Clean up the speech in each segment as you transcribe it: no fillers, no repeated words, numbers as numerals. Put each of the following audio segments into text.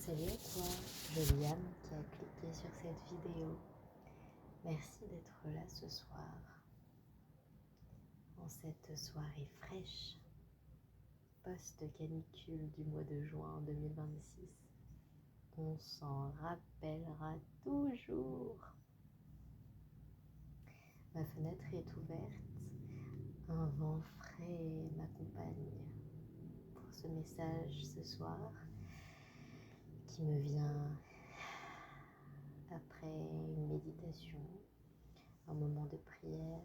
Salut à toi, je Liam qui a cliqué sur cette vidéo. Merci d'être là ce soir, en cette soirée fraîche, post-canicule du mois de juin 2026. On s'en rappellera toujours. Ma fenêtre est ouverte, un vent frais m'accompagne pour ce message ce soir qui me vient après une méditation, un moment de prière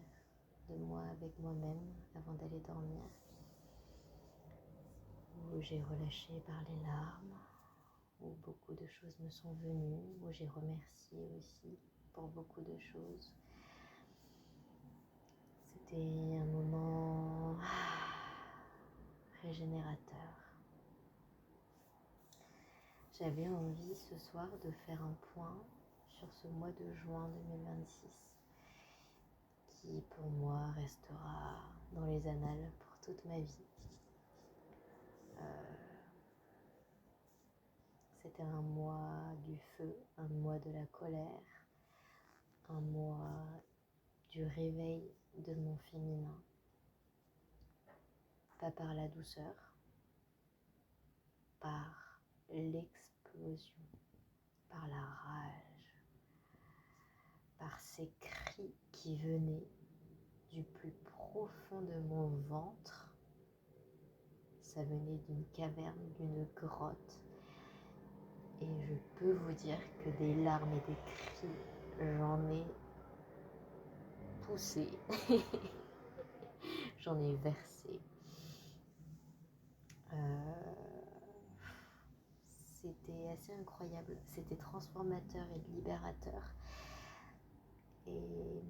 de moi avec moi-même avant d'aller dormir, où j'ai relâché par les larmes, où beaucoup de choses me sont venues, où j'ai remercié aussi pour beaucoup de choses. C'était un moment régénérateur. J'avais envie ce soir de faire un point sur ce mois de juin 2026 qui pour moi restera dans les annales pour toute ma vie. C'était un mois du feu, un mois de la colère, un mois du réveil de mon féminin. Pas par la douceur, par l'explosion, par la rage, par ces cris qui venaient du plus profond de mon ventre. Ça venait d'une caverne, d'une grotte. Et je peux vous dire que des larmes et des cris, j'en ai poussé. J'en ai versé. C'était assez incroyable. C'était transformateur et libérateur. Et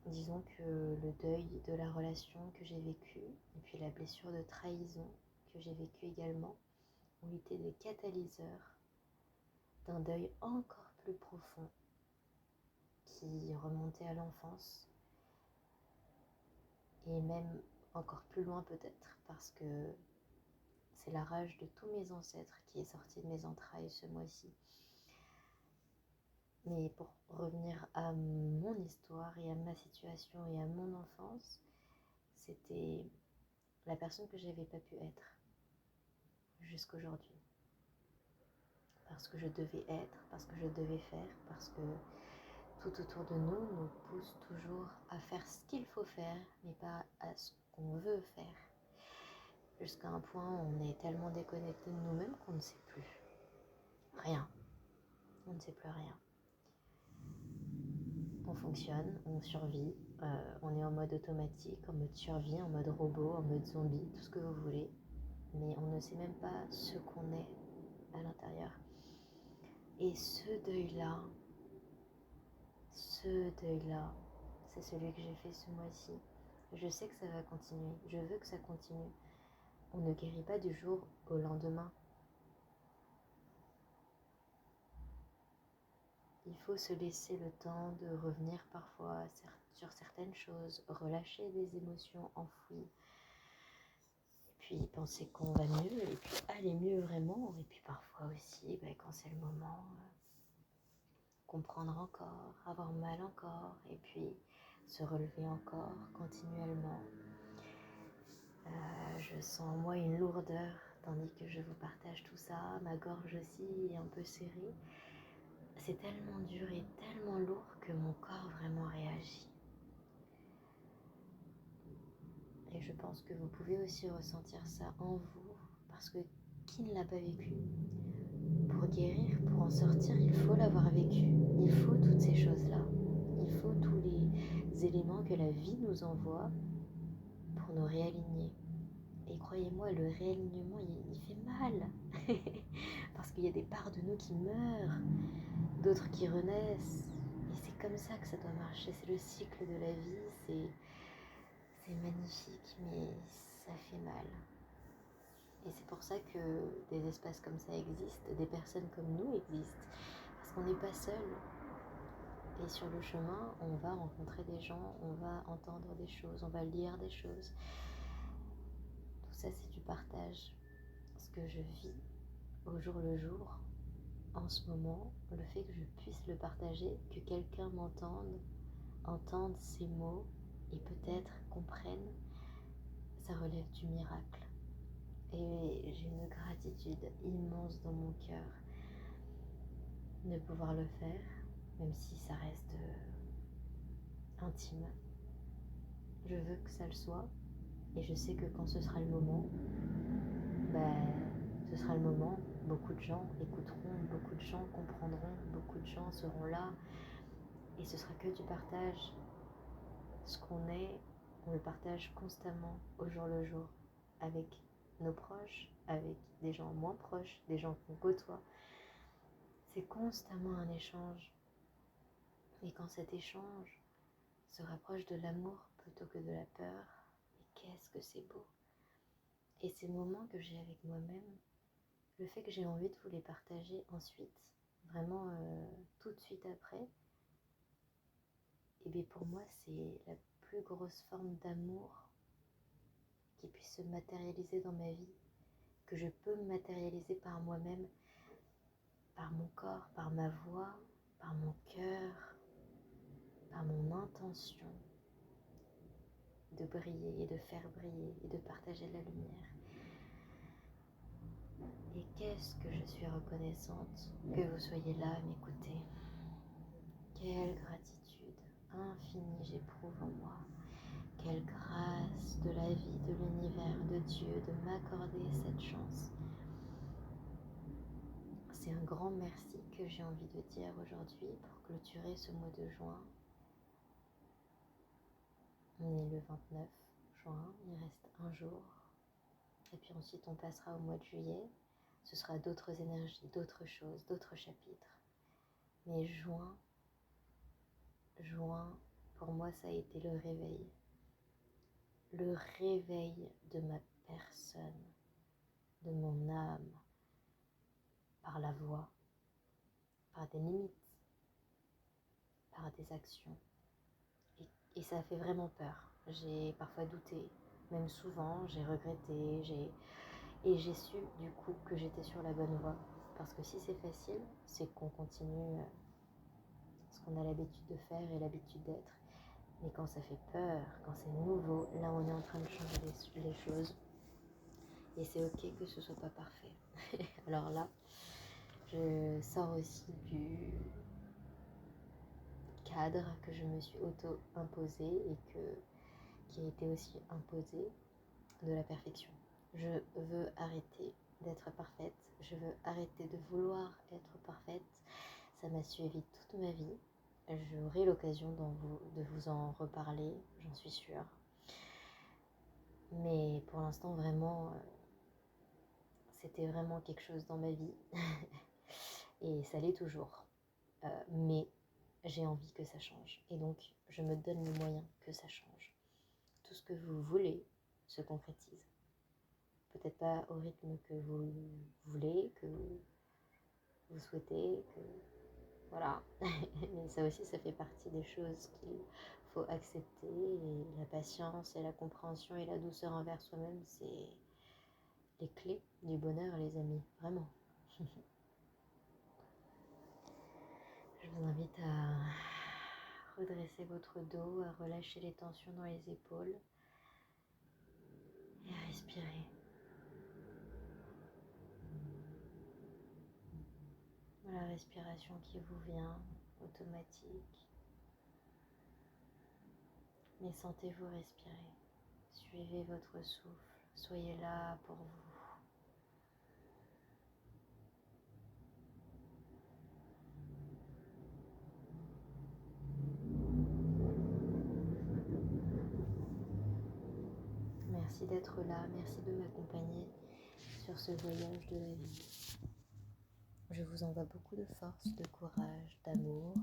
disons que le deuil de la relation que j'ai vécue, et puis la blessure de trahison que j'ai vécue également, ont été des catalyseurs d'un deuil encore plus profond qui remontait à l'enfance et même encore plus loin peut-être, parce que c'est la rage de tous mes ancêtres qui est sortie de mes entrailles ce mois-ci. Mais pour revenir à mon histoire et à ma situation et à mon enfance, c'était la personne que j'avais pas pu être jusqu'aujourd'hui. Parce que je devais être, parce que je devais faire, parce que tout autour de nous pousse toujours à faire ce qu'il faut faire, mais pas à ce qu'on veut faire. Jusqu'à un point où on est tellement déconnecté de nous-mêmes qu'on ne sait plus rien. On ne sait plus rien. On fonctionne, on survit, on est en mode automatique, en mode survie, en mode robot, en mode zombie, tout ce que vous voulez. Mais on ne sait même pas ce qu'on est à l'intérieur. Et ce deuil-là, c'est celui que j'ai fait ce mois-ci. Je sais que ça va continuer, je veux que ça continue. On ne guérit pas du jour au lendemain. Il faut se laisser le temps de revenir parfois sur certaines choses, relâcher des émotions enfouies, et puis penser qu'on va mieux, et puis aller mieux vraiment, et puis parfois aussi, quand c'est le moment, comprendre encore, avoir mal encore, et puis se relever encore continuellement. Je sens en moi une lourdeur, tandis que je vous partage tout ça, ma gorge aussi est un peu serrée. C'est tellement dur et tellement lourd que mon corps vraiment réagit. Et je pense que vous pouvez aussi ressentir ça en vous, parce que qui ne l'a pas vécu? Pour guérir, pour en sortir, il faut l'avoir vécu. Il faut toutes ces choses-là. Il faut tous les éléments que la vie nous envoie pour nous réaligner. Et croyez-moi, le réalignement, il fait mal. Parce qu'il y a des parts de nous qui meurent, d'autres qui renaissent. Et c'est comme ça que ça doit marcher. C'est le cycle de la vie. C'est magnifique, mais ça fait mal. Et c'est pour ça que des espaces comme ça existent, des personnes comme nous existent. Parce qu'on n'est pas seul. Et sur le chemin, on va rencontrer des gens, on va entendre des choses, on va lire des choses. Tout ça, c'est du partage. Ce que je vis, au jour le jour, en ce moment, le fait que je puisse le partager, que quelqu'un entende ces mots et peut-être comprenne, ça relève du miracle. Et j'ai une gratitude immense dans mon cœur de pouvoir le faire, même si ça reste intime. Je veux que ça le soit, et je sais que quand ce sera le moment, ce sera le moment. Beaucoup de gens écouteront, beaucoup de gens comprendront, beaucoup de gens seront là, et ce sera que du partage. Ce qu'on est, on le partage constamment, au jour le jour, avec nos proches, avec des gens moins proches, des gens qu'on côtoie. C'est constamment un échange. Et quand cet échange se rapproche de l'amour plutôt que de la peur, et qu'est-ce que c'est beau! Et ces moments que j'ai avec moi-même, le fait que j'ai envie de vous les partager ensuite, vraiment tout de suite après, et bien pour moi c'est la plus grosse forme d'amour qui puisse se matérialiser dans ma vie, que je peux matérialiser par moi-même, par mon corps, par ma voix, par mon cœur, par mon intention de briller et de faire briller et de partager la lumière. Et qu'est-ce que je suis reconnaissante que vous soyez là à m'écouter. Quelle gratitude infinie j'éprouve en moi. Quelle grâce de la vie, de l'univers, de Dieu de m'accorder cette chance. C'est un grand merci que j'ai envie de dire aujourd'hui pour clôturer ce mois de juin. On est le 29 juin, il reste un jour. Et puis ensuite on passera au mois de juillet. Ce sera d'autres énergies, d'autres choses, d'autres chapitres. Mais juin, pour moi ça a été le réveil. Le réveil de ma personne, de mon âme, par la voix, par des limites, par des actions. Et ça a fait vraiment peur. J'ai parfois douté, même souvent, j'ai regretté, et j'ai su du coup que j'étais sur la bonne voie. Parce que si c'est facile, c'est qu'on continue ce qu'on a l'habitude de faire et l'habitude d'être. Mais quand ça fait peur, quand c'est nouveau, là on est en train de changer les choses. Et c'est ok que ce soit pas parfait. Alors là, je sors aussi du cadre que je me suis auto-imposé et qui a été aussi imposé de la perfection. Je veux arrêter d'être parfaite, je veux arrêter de vouloir être parfaite. Ça m'a suivi toute ma vie. J'aurai l'occasion de vous en reparler, j'en suis sûre. Mais pour l'instant, vraiment, c'était vraiment quelque chose dans ma vie. Et ça l'est toujours. Mais j'ai envie que ça change. Et donc, je me donne les moyens que ça change. Tout ce que vous voulez se concrétise. Peut-être pas au rythme que vous voulez, que vous souhaitez, que voilà. Mais ça aussi, ça fait partie des choses qu'il faut accepter. Et la patience et la compréhension et la douceur envers soi-même, c'est les clés du bonheur, les amis. Vraiment. Je vous invite à redresser votre dos, à relâcher les tensions dans les épaules et à respirer. La respiration qui vous vient, automatique. Mais sentez-vous respirer. Suivez votre souffle. Soyez là pour vous. Merci d'être là. Merci de m'accompagner sur ce voyage de la vie. Je vous envoie beaucoup de force, de courage, d'amour.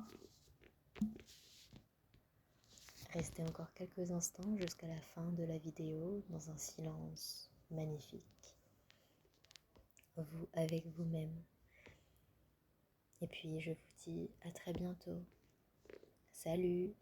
Restez encore quelques instants jusqu'à la fin de la vidéo dans un silence magnifique. Vous avec vous-même. Et puis je vous dis à très bientôt. Salut!